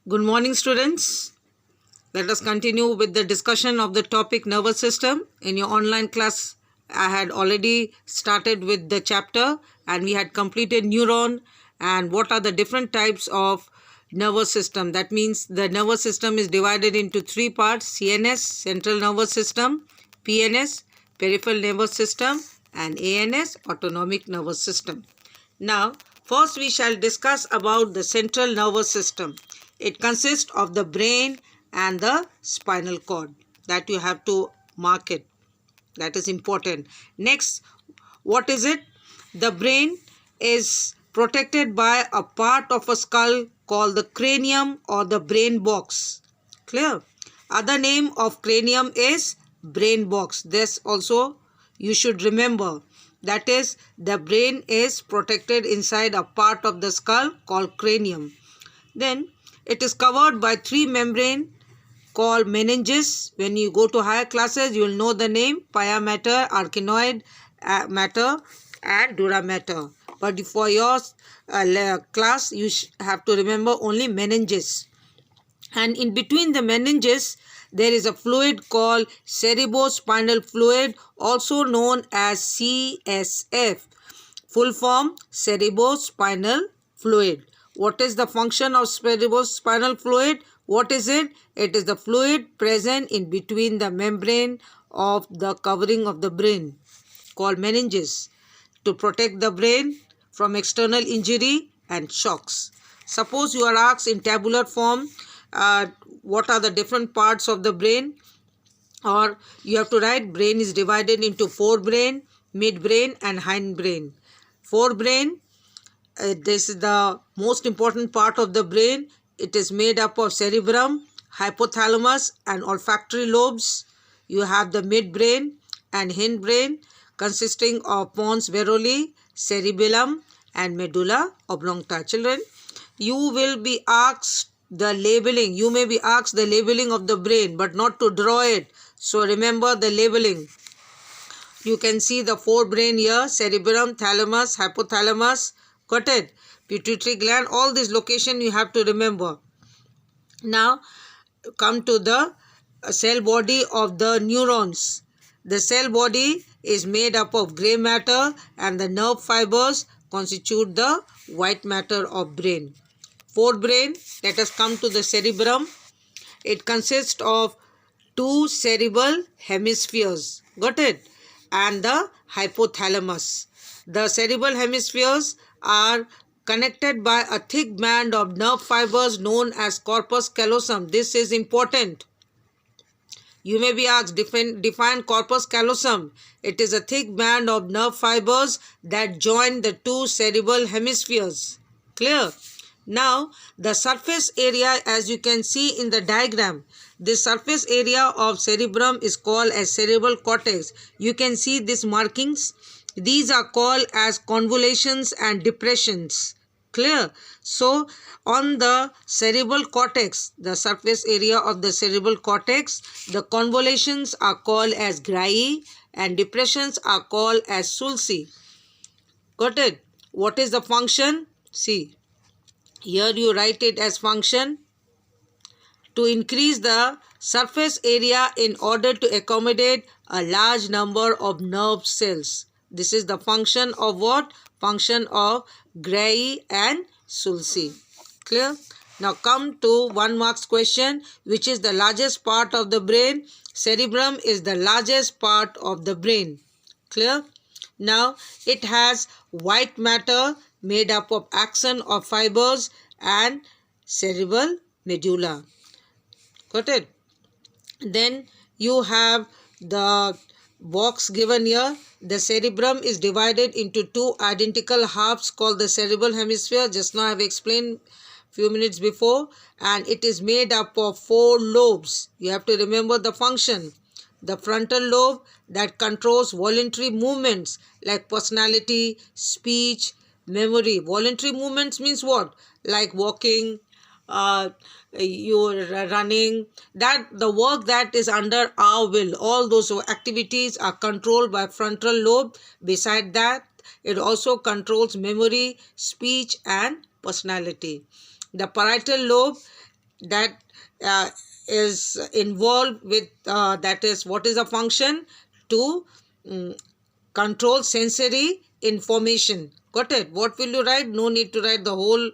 Good morning, students. Let us continue with the discussion of the topic nervous system. In your online class, I had already started with the chapter and we had completed neuron and what are the different types of nervous system. That means the nervous system is divided into three parts: CNS, central nervous system; PNS, peripheral nervous system; and ANS, autonomic nervous system. Now, first we shall discuss about the central nervous system. It consists of the brain and the spinal cord. That you have to mark it. That is important. Next, what is it? The brain is protected by a part of a skull called the cranium or the brain box. Clear? Other name of cranium is brain box. This also you should remember. That is, the brain is protected inside a part of the skull called cranium. Then it is covered by three membrane called meninges. When you go to higher classes, you will know the name: pia mater, arachnoid matter, and dura mater. But for your class, you have to remember only meninges. And in between the meninges, there is a fluid called cerebrospinal fluid, also known as CSF. Full form: cerebrospinal fluid. What is the function of cerebrospinal fluid? What is it? It is the fluid present in between the membrane of the covering of the brain called meninges to protect the brain from external injury and shocks. Suppose you are asked in tabular form, what are the different parts of the brain, or you have to write brain is divided into forebrain, midbrain and hindbrain. Forebrain, this is the most important part of the brain. It is made up of cerebrum, hypothalamus and olfactory lobes. You have the midbrain and hindbrain consisting of pons varolii, cerebellum and medulla oblongata. Children, you will be asked the labeling. You may be asked the labeling of the brain, but not to draw it. So remember the labeling. You can see the forebrain here: cerebrum, thalamus, hypothalamus. Got it? Pituitary gland. All this location you have to remember. Now come to the cell body of the neurons. The cell body is made up of grey matter and the nerve fibers constitute the white matter of brain. Forebrain, let us come to the cerebrum. It consists of two cerebral hemispheres. Got it? And the hypothalamus. The cerebral hemispheres are connected by a thick band of nerve fibers known as corpus callosum. This is important. You may be asked, define corpus callosum. It is a thick band of nerve fibers that join the two cerebral hemispheres. Clear? Now, the surface area, as you can see in the diagram, the surface area of cerebrum is called as cerebral cortex. You can see these markings. These are called as convolutions and depressions. Clear? So, on the cerebral cortex, the surface area of the cerebral cortex, the convolutions are called as grayi and depressions are called as sulci. Got it? What is the function? See, here you write it as function: to increase the surface area in order to accommodate a large number of nerve cells. This is the function of what? Function of Gray and Sulci. Clear? Now come to 1 marks question. Which is the largest part of the brain? Cerebrum is the largest part of the brain. Clear? Now it has white matter made up of axon of fibers and cerebral medulla. Got it? Then you have the box given here. The cerebrum is divided into two identical halves called the cerebral hemisphere. Just now I have explained few minutes before, and it is made up of 4 lobes. You have to remember the function. The frontal lobe that controls voluntary movements like personality, speech, memory. Voluntary movements means what? Like walking, you're running, that the work that is under our will, all those activities are controlled by frontal lobe. Beside that, it also controls memory, speech and personality. The parietal lobe that is involved with, that is, what is the function? To control sensory information. Got it? What will you write? No need to write the whole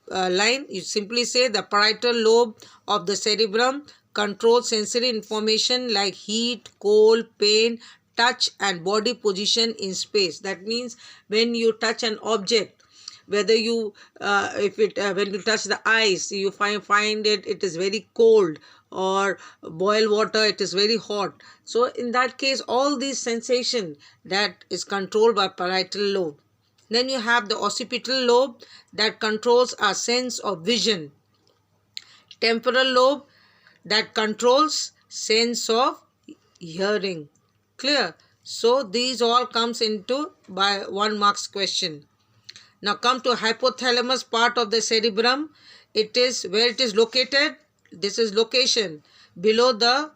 line. You simply say the parietal lobe of the cerebrum controls sensory information like heat, cold, pain, touch and body position in space. That means when you touch an object, whether you if it when you touch the ice, you find it is very cold, or boil water, it is very hot. So in that case, all these sensation that is controlled by parietal lobe. Then you have the occipital lobe that controls our sense of vision. Temporal lobe that controls sense of hearing. Clear? So these all comes into by 1 marks question. Now come to hypothalamus part of the cerebrum. It is where it is located. This is location below the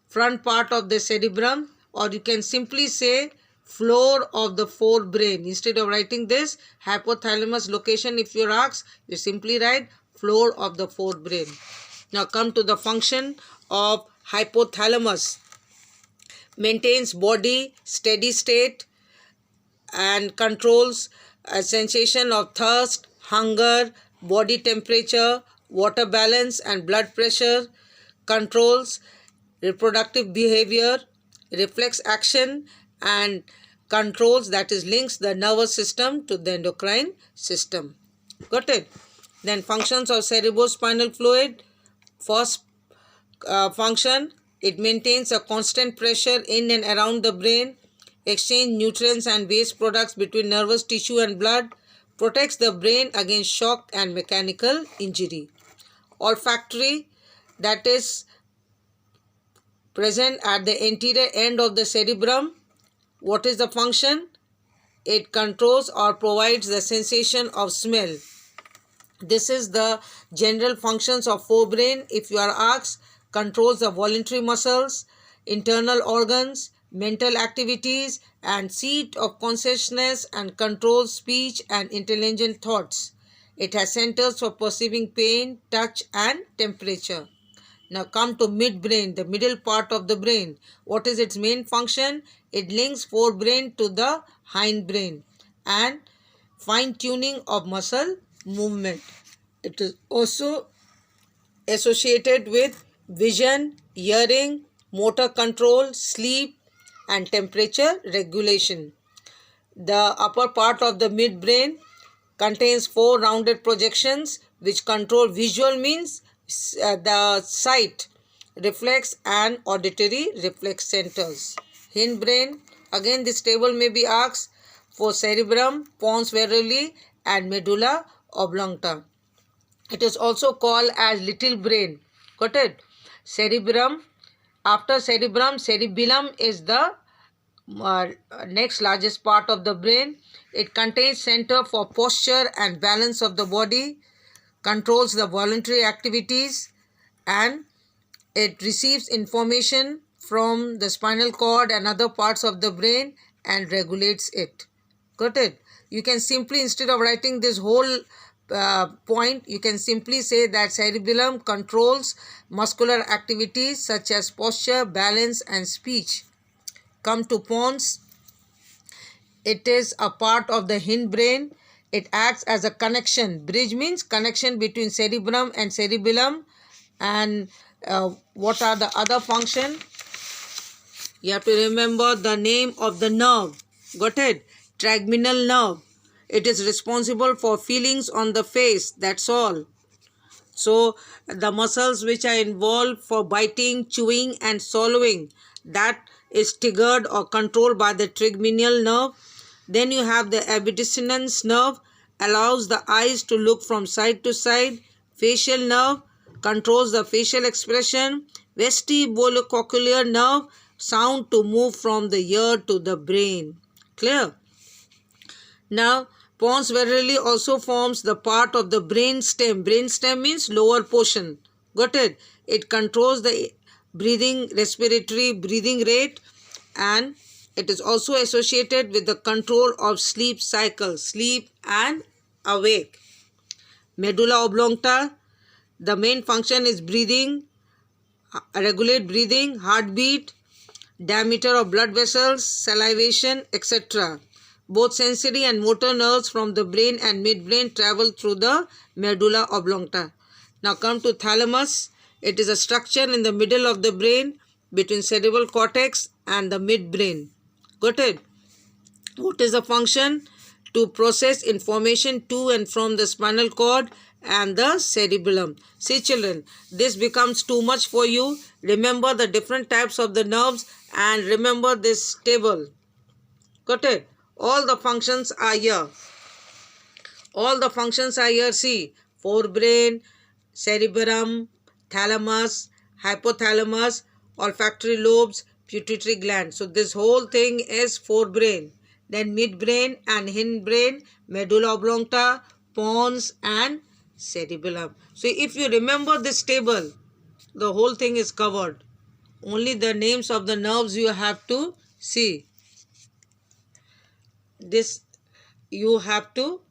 front part of the cerebrum, or you can simply say floor of the forebrain. Instead of writing this hypothalamus location, if you are asked, you simply write floor of the forebrain. Now come to the function of hypothalamus. Maintains body steady state and controls a sensation of thirst, hunger, body temperature, water balance and blood pressure, controls reproductive behavior, reflex action, and controls, that is, links the nervous system to the endocrine system. Got it? Then functions of cerebrospinal fluid. First function, it maintains a constant pressure in and around the brain, exchange nutrients and waste products between nervous tissue and blood, protects the brain against shock and mechanical injury. Olfactory, that is present at the anterior end of the cerebrum. What is the function? It controls or provides the sensation of smell. This is the general functions of forebrain. If you are asked, controls the voluntary muscles, internal organs, mental activities, and seat of consciousness, and controls speech and intelligent thoughts. It has centers for perceiving pain, touch, and temperature. Now come to midbrain, the middle part of the brain. What is its main function? It links forebrain to the hindbrain and fine-tuning of muscle movement. It is also associated with vision, hearing, motor control, sleep, and temperature regulation. The upper part of the midbrain contains 4 rounded projections which control visual, means the sight, reflex, and auditory reflex centers. Hindbrain, again this table may be asked for cerebrum, pons varii, and medulla oblongata. It is also called as little brain. Got it? Cerebrum. After cerebrum, cerebellum is the next largest part of the brain. It contains center for posture and balance of the body, controls the voluntary activities, and it receives information from the spinal cord and other parts of the brain and regulates it. Got it? You can simply, instead of writing this whole point, you can simply say that cerebellum controls muscular activities such as posture, balance, and speech. Come to pons. It is a part of the hindbrain. It acts as a connection. Bridge means connection between cerebrum and cerebellum. And what are the other function? You have to remember the name of the nerve. Got it? Trigeminal nerve. It is responsible for feelings on the face. That's all. So the muscles which are involved for biting, chewing, and swallowing, that is triggered or controlled by the trigeminal nerve. Then you have the abducens nerve, allows the eyes to look from side to side. Facial nerve controls the facial expression. Vestibulocochlear nerve, sound to move from the ear to the brain. Clear? Now, pons varii also forms the part of the brain stem. Brain stem means lower portion. Got it? It controls the respiratory breathing rate, and it is also associated with the control of sleep cycle, sleep and awake. Medulla oblongata, The main function is breathing, regulate breathing, heartbeat, diameter of blood vessels, salivation, etc. Both sensory and motor nerves from the brain and midbrain travel through the medulla oblongata. Now come to thalamus. It is a structure in the middle of the brain between cerebral cortex and the midbrain. Got it? What is the function? To process information to and from the spinal cord and the cerebellum. See children, this becomes too much for you. Remember the different types of the nerves and remember this table. Got it? All the functions are here. All the functions are here. See, forebrain, cerebellum, thalamus, hypothalamus, olfactory lobes, pituitary gland. So this whole thing is forebrain. Then midbrain and hindbrain, medulla oblongata, pons and cerebellum. So if you remember this table, the whole thing is covered. Only the names of the nerves you have to see. This you have to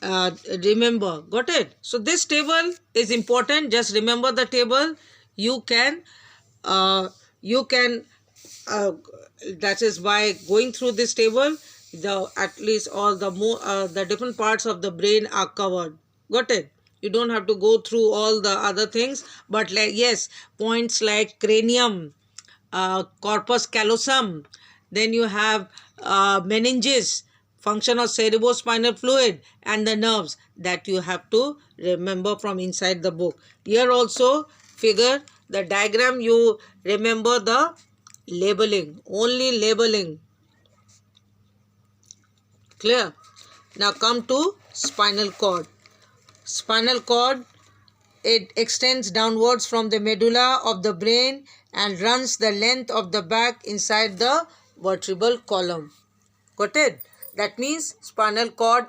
remember. Got it? So this table is important. Just remember the table. You can that is by going through this table, at least all the different parts of the brain are covered. Got it? You don't have to go through all the other things, but yes, points like cranium, corpus callosum, then you have meninges, function of cerebrospinal fluid, and the nerves that you have to remember from inside the book. Here also figure the diagram, you remember the labeling, only labeling. Clear? Now come to spinal cord. Spinal cord, it extends downwards from the medulla of the brain and runs the length of the back inside the vertebral column. Got it? That means spinal cord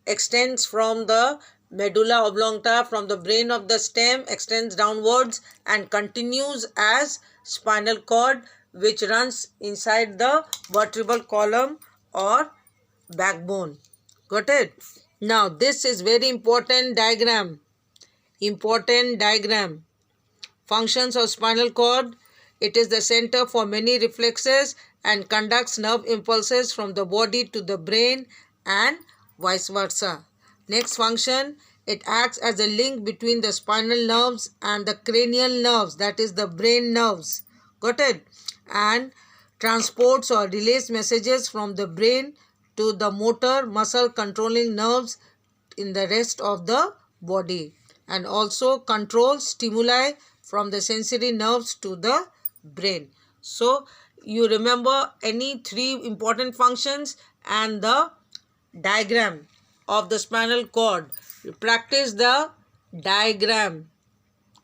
extends from the medulla oblongata, from the brain of the stem, extends downwards and continues as spinal cord, which runs inside the vertebral column or backbone. Got it? Now this is very important diagram. Important diagram. Functions of spinal cord. It is the center for many reflexes and conducts nerve impulses from the body to the brain and vice versa. Next function, it acts as a link between the spinal nerves and the cranial nerves, that is the brain nerves. Got it? And transports or relays messages from the brain to the motor muscle controlling nerves in the rest of the body, and also controls stimuli from the sensory nerves to the brain. So you remember any three important functions and the diagram of the spinal cord. You practice the diagram.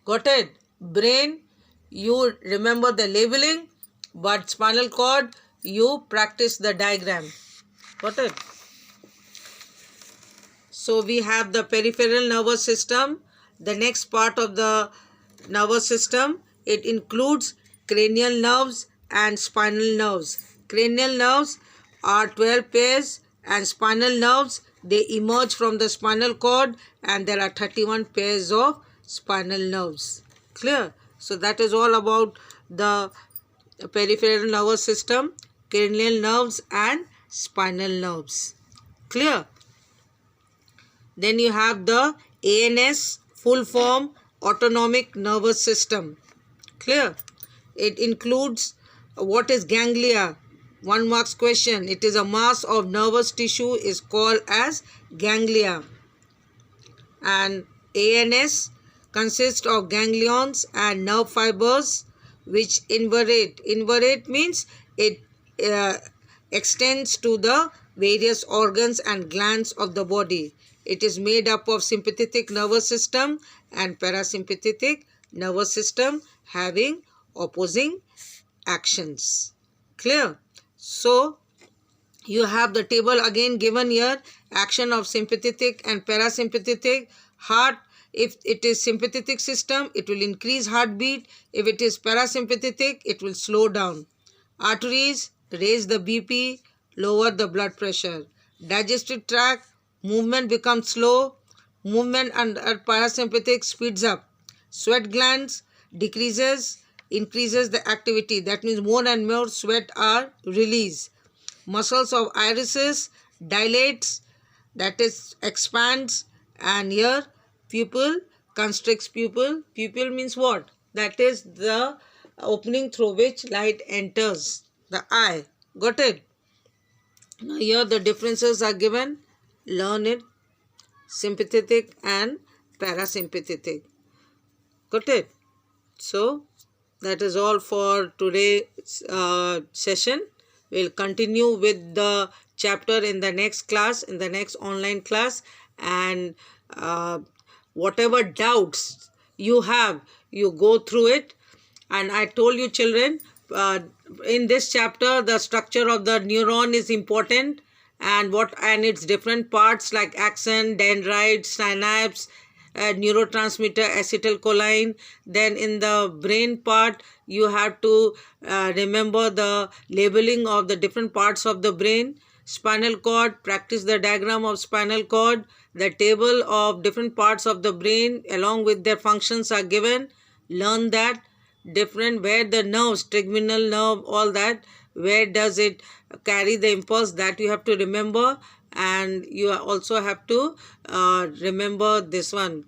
Got it? Brain, you remember the labeling, but spinal cord, you practice the diagram. Got it? So we have the peripheral nervous system. The next part of the nervous system, it includes cranial nerves and spinal nerves. Cranial nerves are 12 pairs and spinal nerves, they emerge from the spinal cord and there are 31 pairs of spinal nerves. Clear? So that is all about the peripheral nervous system, cranial nerves and spinal nerves. Clear? Then you have the ANS, full form, autonomic nervous system. Clear? It includes what is ganglia. 1 marks question. It is a mass of nervous tissue is called as ganglia. And ANS consists of ganglions and nerve fibers which innervate. Innervate means it extends to the various organs and glands of the body. It is made up of sympathetic nervous system and parasympathetic nervous system having opposing actions. Clear? So you have the table again given here. Action of sympathetic and parasympathetic. Heart, if it is sympathetic system, it will increase heartbeat. If it is parasympathetic, it will slow down. Arteries, raise the BP, lower the blood pressure. Digestive tract, movement becomes slow. movement and parasympathetic speeds up. Sweat glands decreases, increases the activity. That means more and more sweat are released. Muscles of irises dilates, that is expands, and here pupil constricts pupil. Pupil means what? That is the opening through which light enters the eye. Got it? Now here the differences are given. Learn it. Sympathetic and parasympathetic. Got it? So that is all for today's session. We'll continue with the chapter in the next class, in the next online class, and whatever doubts you have, you go through it. And I told you children, in this chapter the structure of the neuron is important, and its different parts like axon, dendrites, synapse, neurotransmitter acetylcholine. Then in the brain part you have to remember the labeling of the different parts of the brain. Spinal cord, practice the diagram of spinal cord. The table of different parts of the brain along with their functions are given. Learn that. Different, where the nerves, trigeminal nerve, all that, where does it carry the impulse, that you have to remember. And you also have to remember this one,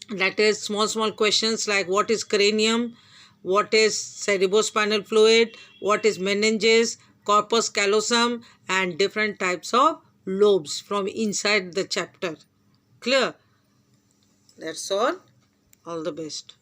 that is small questions like what is cranium, what is cerebrospinal fluid, what is meninges, corpus callosum, and different types of lobes from inside the chapter. Clear? That's all. All the best.